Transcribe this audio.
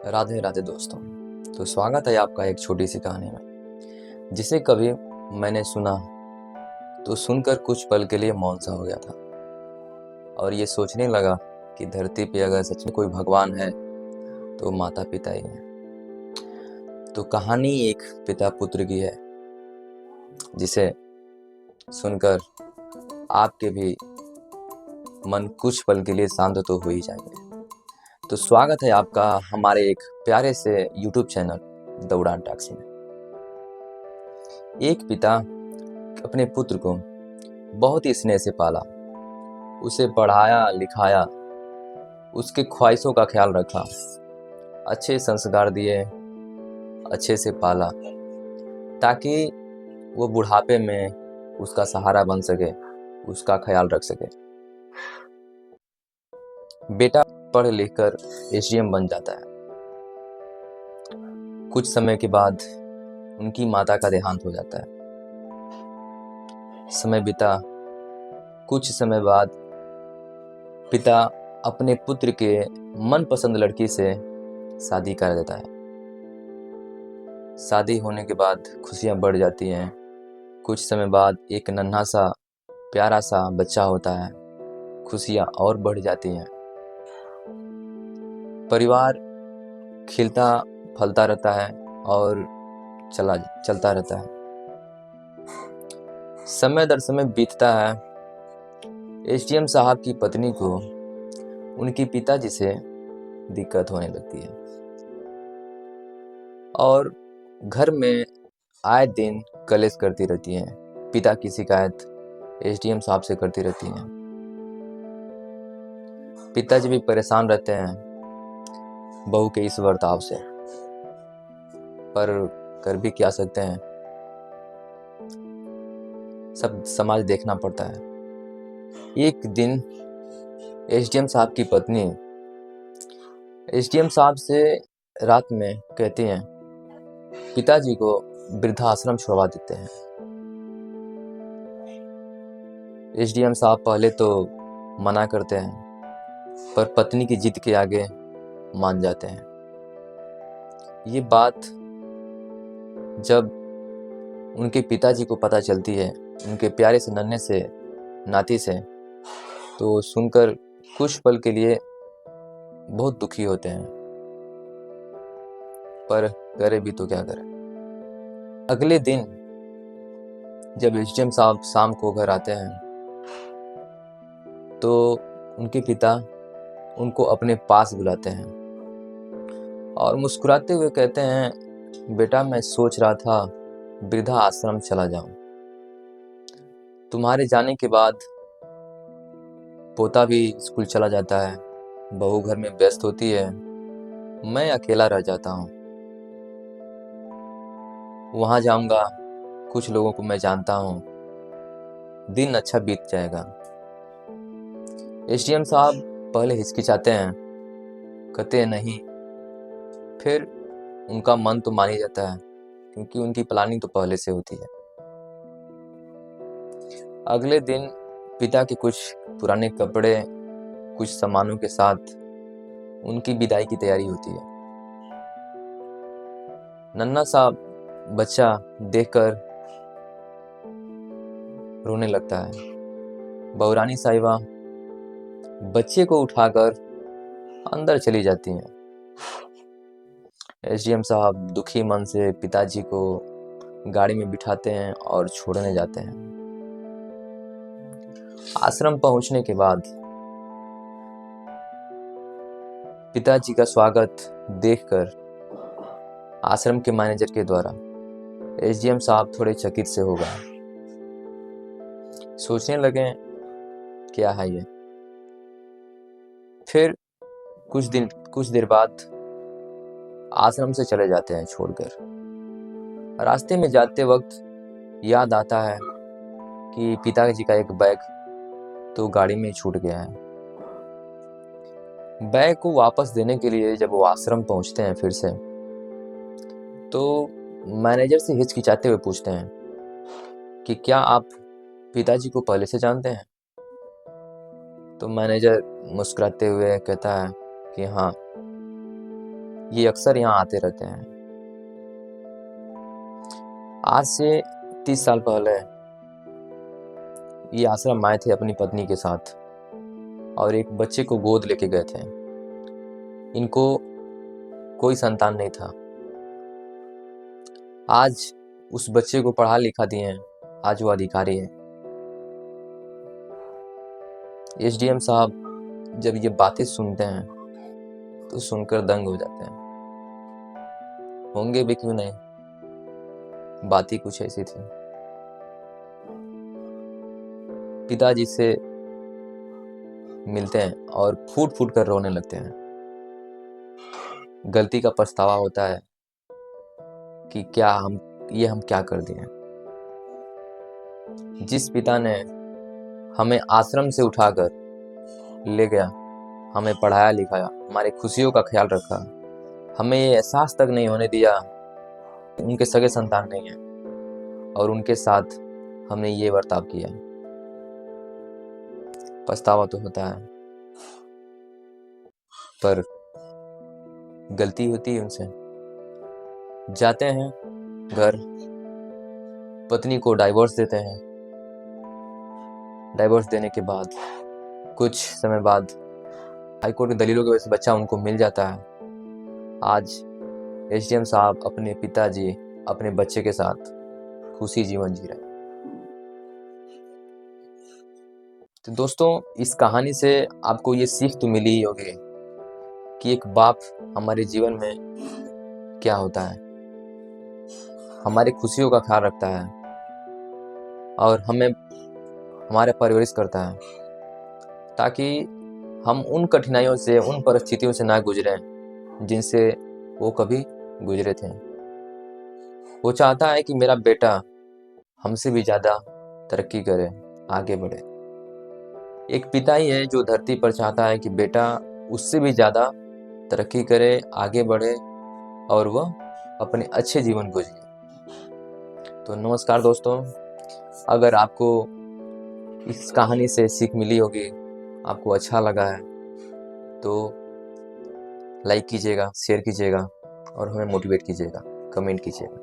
राधे राधे दोस्तों। तो स्वागत है आपका एक छोटी सी कहानी में, जिसे कभी मैंने सुना तो सुनकर कुछ पल के लिए मौन सा हो गया था और ये सोचने लगा कि धरती पे अगर सच में कोई भगवान है तो माता पिता ही है। तो कहानी एक पिता पुत्र की है, जिसे सुनकर आपके भी मन कुछ पल के लिए शांत तो हो ही जाएंगे। तो स्वागत है आपका हमारे एक प्यारे से YouTube चैनल द उड़ान टॉक्स में। एक पिता अपने पुत्र को बहुत ही स्नेह से पाला, उसे पढ़ाया लिखाया, उसके ख्वाहिशों का ख्याल रखा, अच्छे संस्कार दिए, अच्छे से पाला ताकि वो बुढ़ापे में उसका सहारा बन सके, उसका ख्याल रख सके। बेटा पढ़ लिख कर एसडीएम बन जाता है। कुछ समय के बाद उनकी माता का देहांत हो जाता है। समय बीता, कुछ समय बाद पिता अपने पुत्र के मनपसंद लड़की से शादी कर देता है। शादी होने के बाद खुशियां बढ़ जाती हैं। कुछ समय बाद एक नन्हा सा प्यारा सा बच्चा होता है, खुशियां और बढ़ जाती हैं। परिवार खिलता फलता रहता है और चलता रहता है। समय दर समय बीतता है। एसडीएम साहब की पत्नी को उनके पिताजी से दिक्कत होने लगती है और घर में आए दिन कलेश करती रहती हैं। पिता की शिकायत एसडीएम साहब से करती रहती हैं। पिताजी भी परेशान रहते हैं बहू के इस बर्ताव से, पर कर भी क्या सकते हैं, सब समाज देखना पड़ता है। एक दिन एसडीएम साहब की पत्नी एसडीएम साहब से रात में कहती हैं, पिताजी को वृद्धाश्रम छुड़वा देते हैं। एसडीएम साहब पहले तो मना करते हैं, पर पत्नी की जिद के आगे मान जाते हैं। ये बात जब उनके पिताजी को पता चलती है, उनके प्यारे से नन्हे से नाती से, तो सुनकर कुछ पल के लिए बहुत दुखी होते हैं, पर करे भी तो क्या करें। अगले दिन जब एसडीएम साहब शाम को घर आते हैं तो उनके पिता उनको अपने पास बुलाते हैं और मुस्कुराते हुए कहते हैं, बेटा मैं सोच रहा था वृद्धा आश्रम चला जाऊं। तुम्हारे जाने के बाद पोता भी स्कूल चला जाता है, बहू घर में व्यस्त होती है, मैं अकेला रह जाता हूं। वहां जाऊंगा, कुछ लोगों को मैं जानता हूं, दिन अच्छा बीत जाएगा। एसडीएम साहब पहले हिचकिचाते हैं, कहते हैं नहीं, फिर उनका मन तो मान ही जाता है क्योंकि उनकी प्लानिंग तो पहले से होती है। अगले दिन पिता के कुछ पुराने कपड़े, कुछ सामानों के साथ उनकी विदाई की तैयारी होती है। नन्हा सा बच्चा देखकर रोने लगता है। बहुरानी साहिबा बच्चे को उठाकर अंदर चली जाती हैं। एसडीएम साहब दुखी मन से पिताजी को गाड़ी में बिठाते हैं और छोड़ने जाते हैं। आश्रम पहुंचने के बाद पिताजी का स्वागत देखकर आश्रम के मैनेजर के द्वारा एसडीएम साहब थोड़े चकित से हो गए। सोचने लगे क्या है ये। फिर कुछ देर बाद आश्रम से चले जाते हैं छोड़कर। रास्ते में जाते वक्त याद आता है कि पिताजी का एक बैग तो गाड़ी में छूट गया है। बैग को वापस देने के लिए जब वो आश्रम पहुंचते हैं फिर से, तो मैनेजर से हिचकिचाते हुए पूछते हैं कि क्या आप पिताजी को पहले से जानते हैं। तो मैनेजर मुस्कुराते हुए कहता है कि हाँ, ये अक्सर यहाँ आते रहते हैं। आज से 30 साल पहले ये आश्रम आए थे अपनी पत्नी के साथ और एक बच्चे को गोद लेके गए थे। इनको कोई संतान नहीं था। आज उस बच्चे को पढ़ा लिखा दिए हैं, आज वो अधिकारी है। एसडीएम साहब जब ये बातें सुनते हैं तो सुनकर दंग हो जाते हैं। होंगे भी क्यों नहीं, बात ही कुछ ऐसी थी। पिताजी से मिलते हैं और फूट फूट कर रोने लगते हैं। गलती का पछतावा होता है कि क्या हम क्या कर दिए। जिस पिता ने हमें आश्रम से उठाकर ले गया, हमें पढ़ाया लिखाया, हमारी खुशियों का ख्याल रखा, हमें ये एहसास तक नहीं होने दिया उनके सगे संतान नहीं है और उनके साथ हमने ये बर्ताव किया। पछतावा तो होता है, पर गलती होती है उनसे। जाते हैं घर, पत्नी को डाइवोर्स देते हैं। डाइवोर्स देने के बाद कुछ समय बाद हाईकोर्ट की दलीलों की वजह से बच्चा उनको मिल जाता है। आज एसडीएम साहब अपने पिताजी अपने बच्चे के साथ खुशी जीवन जी रहे हैं। तो दोस्तों, इस कहानी से आपको ये सीख तो मिली ही होगी कि एक बाप हमारे जीवन में क्या होता है, हमारी खुशियों का ख्याल रखता है और हमें हमारे परवरिश करता है ताकि हम उन कठिनाइयों से, उन परिस्थितियों से ना गुजरें जिनसे वो कभी गुजरे थे। वो चाहता है कि मेरा बेटा हमसे भी ज़्यादा तरक्की करे, आगे बढ़े। एक पिता ही है जो धरती पर चाहता है कि बेटा उससे भी ज़्यादा तरक्की करे, आगे बढ़े और वह अपने अच्छे जीवन को जिए। तो नमस्कार दोस्तों, अगर आपको इस कहानी से सीख मिली होगी, आपको अच्छा लगा है तो लाइक कीजिएगा, शेयर कीजिएगा और हमें मोटिवेट कीजिएगा, कमेंट कीजिएगा।